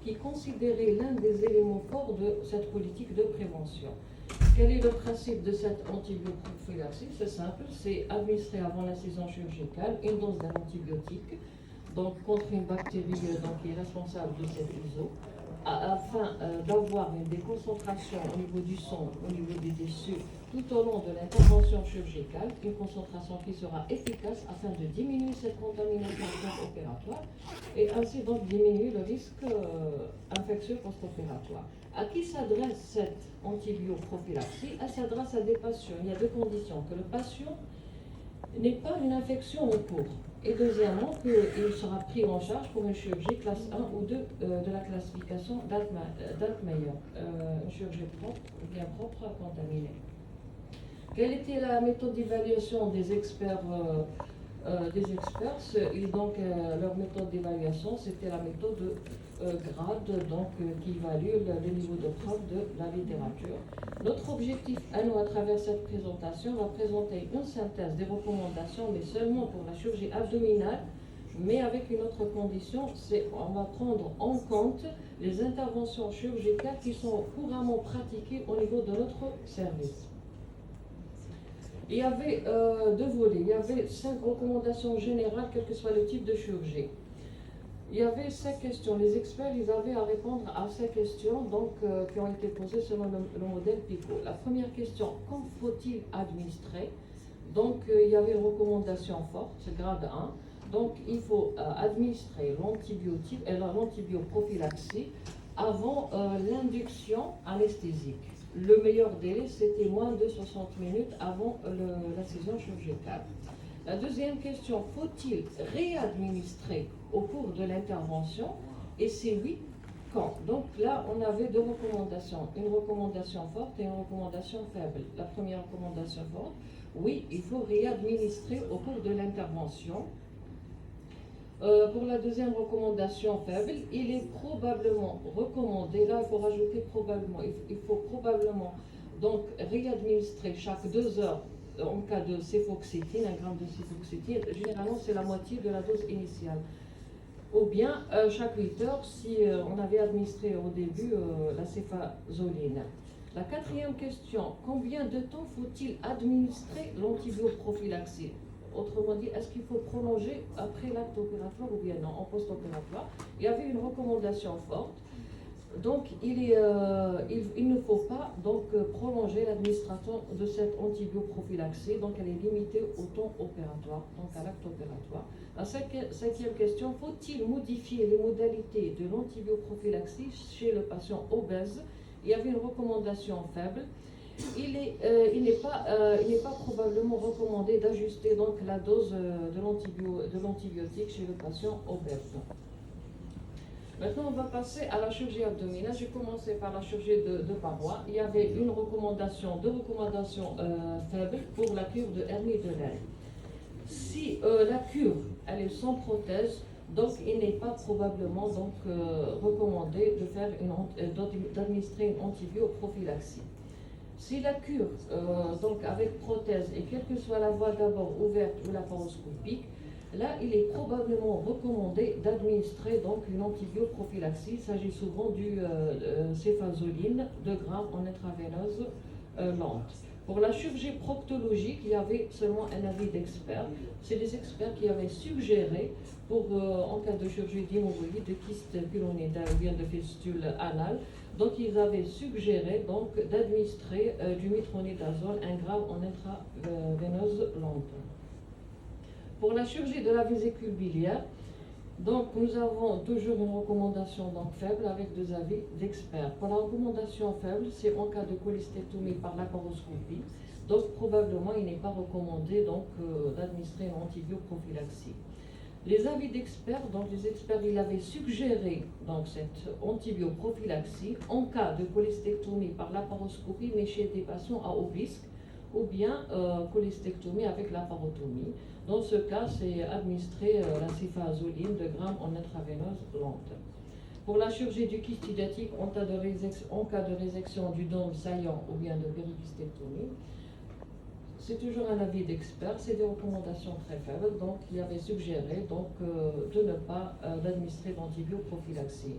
qui est considéré l'un des éléments forts de cette politique de prévention. Quel est le principe de cette antibioprophylaxie? C'est simple, c'est administrer avant l'incision chirurgicale une dose d'un antibiotique, donc contre une bactérie qui est responsable de cet ISO, afin d'avoir des concentrations au niveau du sang, au niveau des tissus, tout au long de l'intervention chirurgicale, une concentration qui sera efficace afin de diminuer cette contamination post-opératoire et ainsi donc diminuer le risque infectieux post-opératoire. À qui s'adresse cette antibioprophylaxie? Elle s'adresse à des patients. Il y a deux conditions: que le patient n'ait pas une infection en cours, et deuxièmement, qu'il sera pris en charge pour une chirurgie classe 1 ou 2 de la classification d'Altmaier, une chirurgie propre, bien propre à contaminer. Quelle était la méthode d'évaluation des experts et donc leur méthode d'évaluation, c'était la méthode grade, qui évalue le niveau de preuve de la littérature. Notre objectif à nous, à travers cette présentation, va présenter une synthèse des recommandations, mais seulement pour la chirurgie abdominale, mais avec une autre condition, c'est on va prendre en compte les interventions chirurgicales qui sont couramment pratiquées au niveau de notre service. Il y avait deux volets, il y avait 5 recommandations générales, quel que soit le type de chirurgie. Il y avait 5 questions. Les experts, ils avaient à répondre à ces questions qui ont été posées selon le modèle PICO. La première question: quand faut-il administrer? Il y avait une recommandation forte, c'est grade 1. Donc, il faut administrer l'antibiotique et l'antibioprophylaxie avant l'induction anesthésique. Le meilleur délai, c'était moins de 60 minutes avant l'incision chirurgicale. La deuxième question: faut-il réadministrer au cours de l'intervention? Et c'est oui, quand? Donc là, on avait deux recommandations, une recommandation forte et une recommandation faible. La première recommandation forte: oui, il faut réadministrer au cours de l'intervention. Pour la deuxième recommandation faible, il est probablement recommandé, là il faut rajouter probablement, il faut probablement donc réadministrer chaque 2 heures en cas de céfoxétine, 1 gramme de céfoxétine, généralement c'est la moitié de la dose initiale. Ou bien chaque 8 heures si on avait administré au début la céfazoline. La quatrième question: combien de temps faut-il administrer l'antibioprophylaxie? Autrement dit, est-ce qu'il faut prolonger après l'acte opératoire ou bien non, en post-opératoire? Il y avait une recommandation forte. Donc, il ne faut pas prolonger l'administration de cette antibioprophylaxie. Donc, elle est limitée au temps opératoire, donc à l'acte opératoire. La cinquième question: faut-il modifier les modalités de l'antibioprophylaxie chez le patient obèse? Il y avait une recommandation faible. Il n'est pas probablement recommandé d'ajuster donc la dose de l'antibiotique chez le patient obèse. Maintenant, on va passer à la chirurgie abdominale. J'ai commencé par la chirurgie de paroi. Il y avait deux recommandations faibles pour la cure de hernie de l'aine. Si la cure elle est sans prothèse, donc il n'est pas probablement recommandé d'administrer une antibioprophylaxie. Si la cure avec prothèse, et quelle que soit la voie d'abord ouverte ou laparoscopique, là il est probablement recommandé d'administrer une antibioprophylaxie. Il s'agit souvent du céfazoline 2 grammes en intraveineuse lente. Pour la chirurgie proctologique, il y avait seulement un avis d'experts. C'est les experts qui avaient suggéré en cas de chirurgie d'hémorroïde, de kyste pylonidale ou bien de fistule anale, donc ils avaient suggéré d'administrer du metronidazole 1 gramme en intraveineuse lente. Pour la chirurgie de la vésicule biliaire, nous avons toujours une recommandation faible avec 2 avis d'experts. Pour la recommandation faible, c'est en cas de cholestéctomie par laparoscopie. Donc probablement il n'est pas recommandé d'administrer une antibioprophylaxie. Les avis d'experts, les experts ils avaient suggéré cette antibioprophylaxie en cas de cholestéctomie par laparoscopie mais chez des patients à haut risque, ou bien cholestéctomie avec laparotomie. Dans ce cas, c'est administrer la céfazoline 2 grammes en intraveineuse lente. Pour la chirurgie du kyste hydatique en cas de résection du dôme saillant ou bien de périkystéctomie, c'est toujours un avis d'expert, c'est des recommandations très faibles, donc il avait suggéré de ne pas l'administrer d'antibioprophylaxie.